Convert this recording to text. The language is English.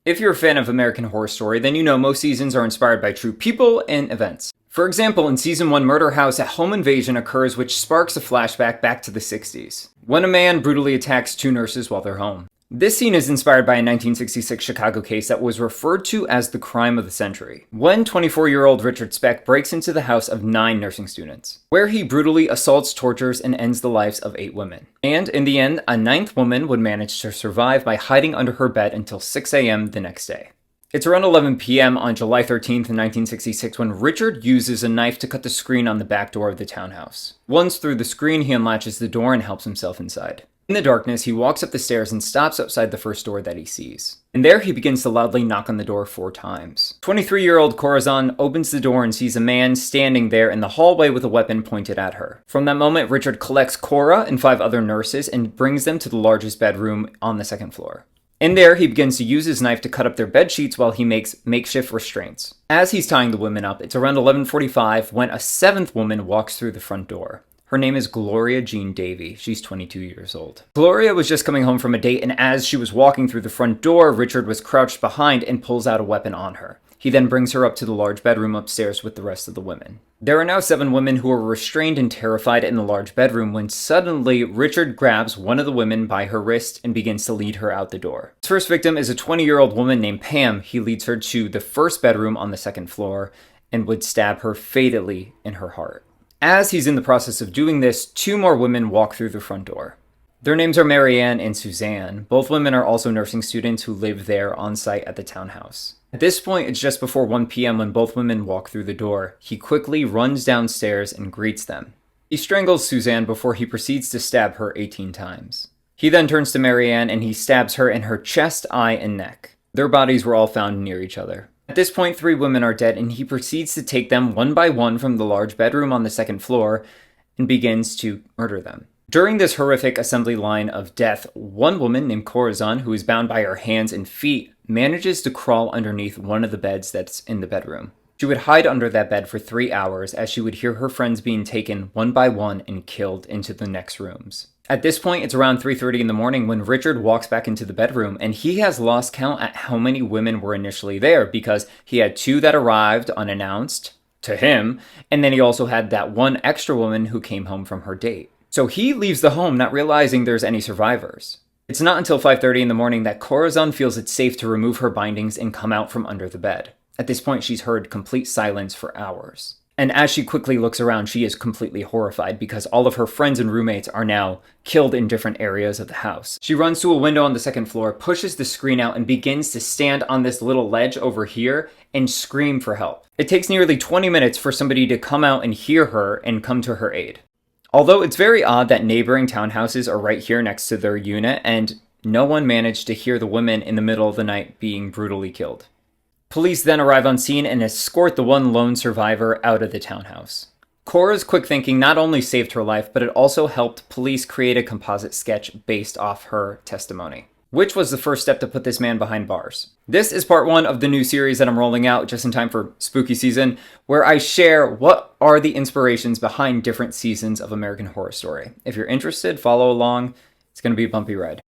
If you're a fan of American Horror Story, then you know most seasons are inspired by true people and events. For example, in Season 1 Murder House, a home invasion occurs which sparks a flashback back to the 60s, when a man brutally attacks two nurses while they're home. This scene is inspired by a 1966 Chicago case that was referred to as the crime of the century, when 24-year-old Richard Speck breaks into the house of 9 nursing students, where he brutally assaults, tortures, and ends the lives of 8 women. And in the end, a 9th woman would manage to survive by hiding under her bed until 6 a.m. the next day. It's around 11 p.m. on July 13th, 1966 when Richard uses a knife to cut the screen on the back door of the townhouse. Once through the screen, he unlatches the door and helps himself inside. In the darkness, he walks up the stairs and stops outside the first door that he sees. And there he begins to loudly knock on the door 4 times. 23-year-old Corazon opens the door and sees a man standing there in the hallway with a weapon pointed at her. From that moment, Richard collects Cora and 5 other nurses and brings them to the largest bedroom on the 2nd floor. In there, he begins to use his knife to cut up their bed sheets while he makes makeshift restraints. As he's tying the women up, it's around 11:45 when a 7th woman walks through the front door. Her name is Gloria Jean Davy. She's 22 years old. Gloria was just coming home from a date, and as she was walking through the front door, Richard was crouched behind and pulls out a weapon on her. He then brings her up to the large bedroom upstairs with the rest of the women. There are now 7 women who are restrained and terrified in the large bedroom when suddenly Richard grabs one of the women by her wrist and begins to lead her out the door. His first victim is a 20-year-old woman named Pam. He leads her to the first bedroom on the 2nd floor and would stab her fatally in her heart. As he's in the process of doing this, 2 more women walk through the front door. Their names are Marianne and Suzanne. Both women are also nursing students who live there on site at the townhouse. At this point, it's just before 1 p.m. when both women walk through the door. He quickly runs downstairs and greets them. He strangles Suzanne before he proceeds to stab her 18 times. He then turns to Marianne and he stabs her in her chest, eye, and neck. Their bodies were all found near each other. At this point, 3 women are dead, and he proceeds to take them one by one from the large bedroom on the 2nd floor and begins to murder them. During this horrific assembly line of death, one woman named Corazon, who is bound by her hands and feet, manages to crawl underneath one of the beds that's in the bedroom. She would hide under that bed for 3 hours as she would hear her friends being taken one by one and killed into the next rooms. At this point, it's around 3:30 in the morning when Richard walks back into the bedroom, and he has lost count at how many women were initially there because he had 2 that arrived unannounced to him, and then he also had that 1 extra woman who came home from her date. So he leaves the home not realizing there's any survivors. It's not until 5:30 in the morning that Corazon feels it's safe to remove her bindings and come out from under the bed. At this point, she's heard complete silence for hours. And as she quickly looks around, she is completely horrified because all of her friends and roommates are now killed in different areas of the house. She runs to a window on the 2nd floor, pushes the screen out, and begins to stand on this little ledge over here and scream for help. It takes nearly 20 minutes for somebody to come out and hear her and come to her aid. Although it's very odd that neighboring townhouses are right here next to their unit, and no one managed to hear the women in the middle of the night being brutally killed. Police then arrive on scene and escort the 1 lone survivor out of the townhouse. Cora's quick thinking not only saved her life, but it also helped police create a composite sketch based off her testimony, which was the first step to put this man behind bars. This is part 1 of the new series that I'm rolling out just in time for spooky season, where I share what are the inspirations behind different seasons of American Horror Story. If you're interested, follow along. It's going to be a bumpy ride.